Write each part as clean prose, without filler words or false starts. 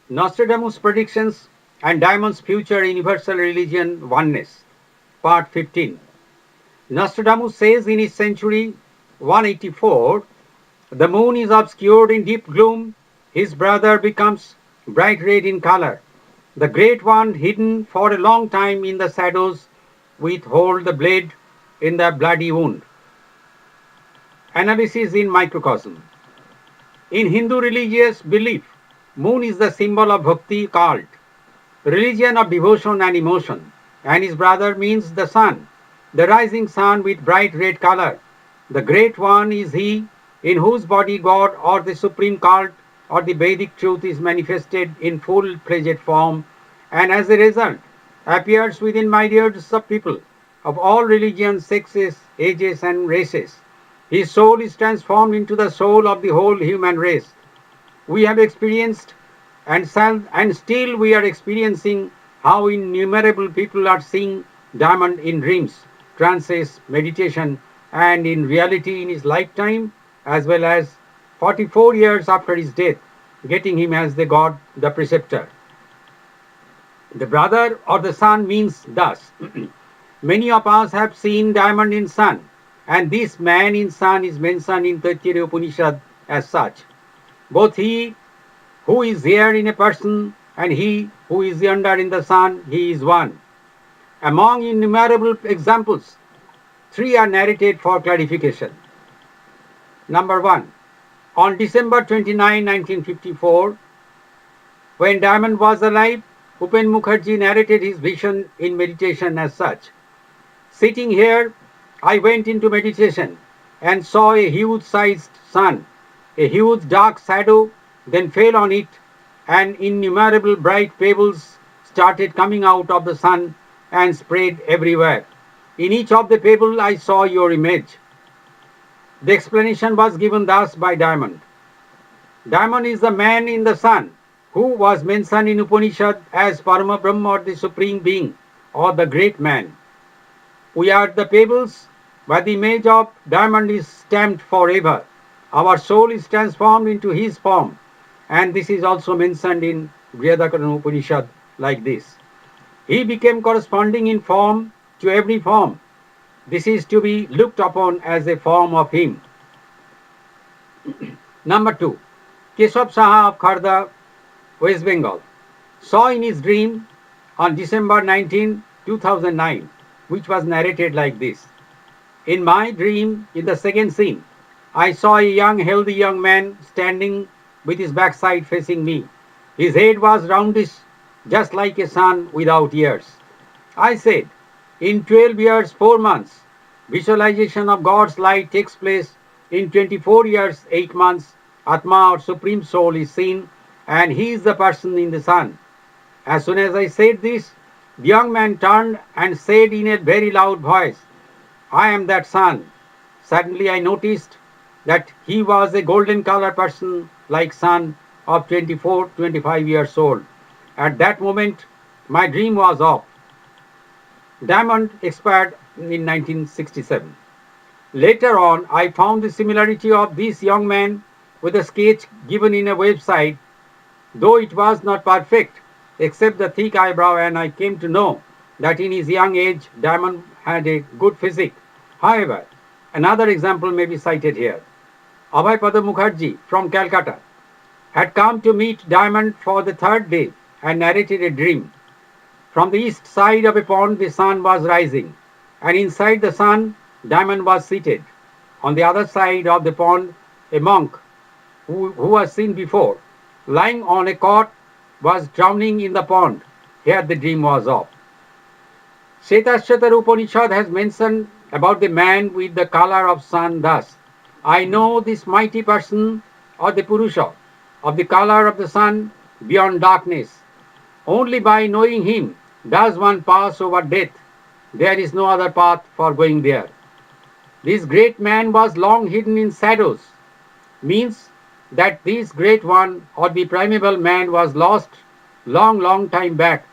Nostradamus' predictions and Diamond's future universal religion oneness. Part 15. Nostradamus says in his century 184, the moon is obscured in deep gloom, his brother becomes bright red in color. The great one, hidden for a long time in the shadows, withhold the blade in the bloody wound. Analysis in microcosm. In Hindu religious belief, moon is the symbol of bhakti cult, religion of devotion and emotion, and his brother means the sun, the rising sun with bright red color. The great one is he in whose body God or the supreme cult or the Vedic truth is manifested in full-fledged form, and as a result appears within myriads of people of all religions, sexes, ages, and races. His soul is transformed into the soul of the whole human race. We have experienced and still we are experiencing how innumerable people are seeing diamond in dreams, trances, meditation, and in reality in his lifetime, as well as 44 years after his death, getting him as the god, the preceptor. The brother or the son means thus. Many of us have seen diamond in sun, and this man in sun is mentioned in Taittiriya Upanishad as such. Both he who is here in a person and he who is yonder in the sun, he is one. Among innumerable examples, three are narrated for clarification. Number one, on December 29, 1954, when Diamond was alive, Upen Mukherjee narrated his vision in meditation as such. Sitting here, I went into meditation and saw a huge-sized sun, a huge dark shadow then fell on it, and innumerable bright pebbles started coming out of the sun and spread everywhere. In each of the pebbles I saw your image. The explanation was given thus by Diamond. Diamond is the man in the sun who was mentioned in Upanishad as Parama Brahma or the Supreme Being or the Great Man. We are the pebbles, but the image of Diamond is stamped forever. Our soul is transformed into his form, and this is also mentioned in Brihadaranyaka Upanishad like this. He became corresponding in form to every form. This is to be looked upon as a form of him. Number two, Keshav Saha of Kharda, West Bengal, saw in his dream on December 19, 2009, which was narrated like this. In my dream, in the second scene, I saw a young, healthy young man standing with his backside facing me. His head was roundish, just like a sun without ears. I said, in 12 years, 4 months, visualization of God's light takes place. In 24 years, 8 months, Atma or Supreme Soul is seen, and he is the person in the sun. As soon as I said this, the young man turned and said in a very loud voice, I am that sun. Suddenly I noticed that he was a golden color person like sun of 24, 25 years old. At that moment, my dream was off. Diamond expired in 1967. Later on, I found the similarity of this young man with a sketch given in a website, though it was not perfect, except the thick eyebrow, and I came to know that in his young age, Diamond had a good physique. However, another example may be cited here. Abhaypada Mukherjee from Calcutta had come to meet Diamond for the third day and narrated a dream. From the east side of a pond, the sun was rising, and inside the sun, Diamond was seated. On the other side of the pond, a monk who was seen before, lying on a cot, was drowning in the pond. Here the dream was of. Shvetashvatara Upanishad has mentioned about the man with the color of sun thus. I know this mighty person or the Purusha of the color of the sun beyond darkness. Only by knowing him does one pass over death. There is no other path for going there. This great man was long hidden in shadows, means that this great one or the primeval man was lost long time back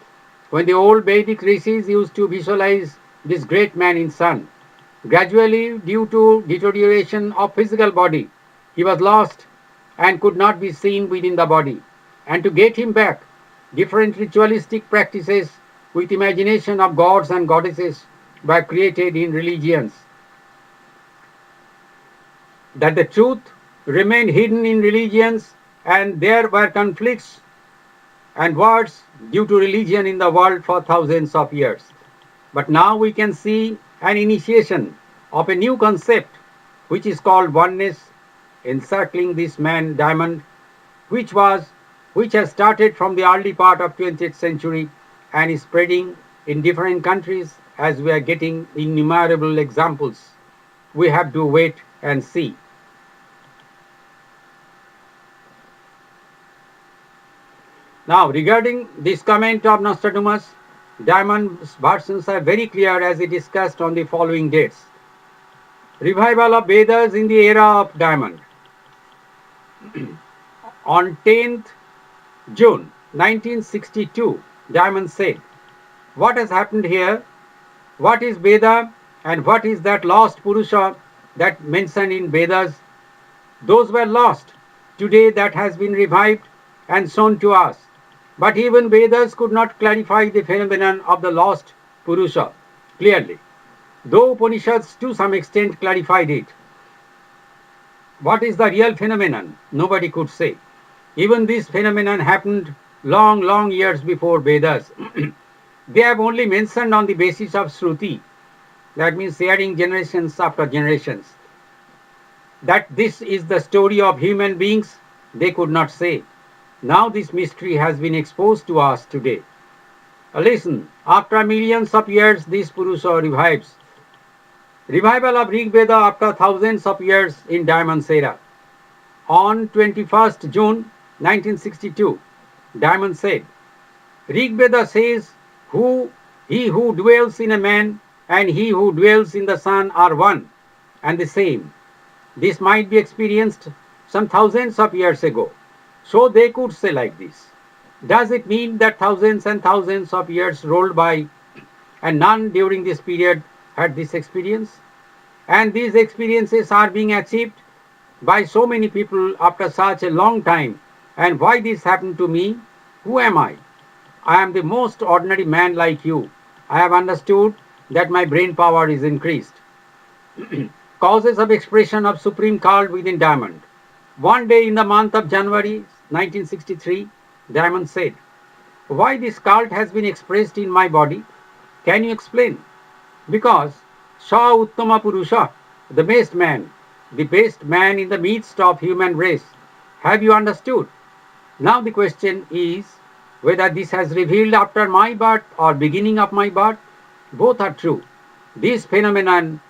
when the old Vedic rishis used to visualize this great man in sun. Gradually, due to deterioration of physical body, he was lost and could not be seen within the body. And to get him back, different ritualistic practices with imagination of gods and goddesses were created in religions. That the truth remained hidden in religions, and there were conflicts and wars due to religion in the world for thousands of years. But now we can see an initiation of a new concept which is called oneness encircling this man diamond, which has started from the early part of 20th century and is spreading in different countries as we are getting innumerable examples. We have to wait and see. Now, regarding this comment of Nostradamus, Diamond's versions are very clear as he discussed on the following dates. Revival of Vedas in the era of Diamond. On 10th June 1962, Diamond said, "What has happened here? What is Veda and what is that lost Purusha that mentioned in Vedas? Those were lost. Today that has been revived and shown to us. But even Vedas could not clarify the phenomenon of the lost Purusha clearly, though Upanishads to some extent clarified it. What is the real phenomenon? Nobody could say. Even this phenomenon happened long years before Vedas. They have only mentioned on the basis of Shruti, that means hearing generations after generations. That this is the story of human beings, they could not say. Now this mystery has been exposed to us today. Listen, after millions of years, this Purusha revives. Revival of Rig Veda after thousands of years in Diamond's era. On 21st June 1962, Diamond said, Rig Veda says, he who dwells in a man and he who dwells in the sun are one and the same. This might be experienced some thousands of years ago. So they could say like this. Does it mean that thousands and thousands of years rolled by and none during this period had this experience? And these experiences are being achieved by so many people after such a long time. And why this happened to me? Who am I? I am the most ordinary man like you. I have understood that my brain power is increased. Causes of expression of supreme cult within Diamond. One day in the month of January 1963, Diamond said, why this cult has been expressed in my body? Can you explain? Because Sa Uttama Purusha, the best man in the midst of human race. Have you understood? Now the question is whether this has revealed after my birth or beginning of my birth. Both are true. This phenomenon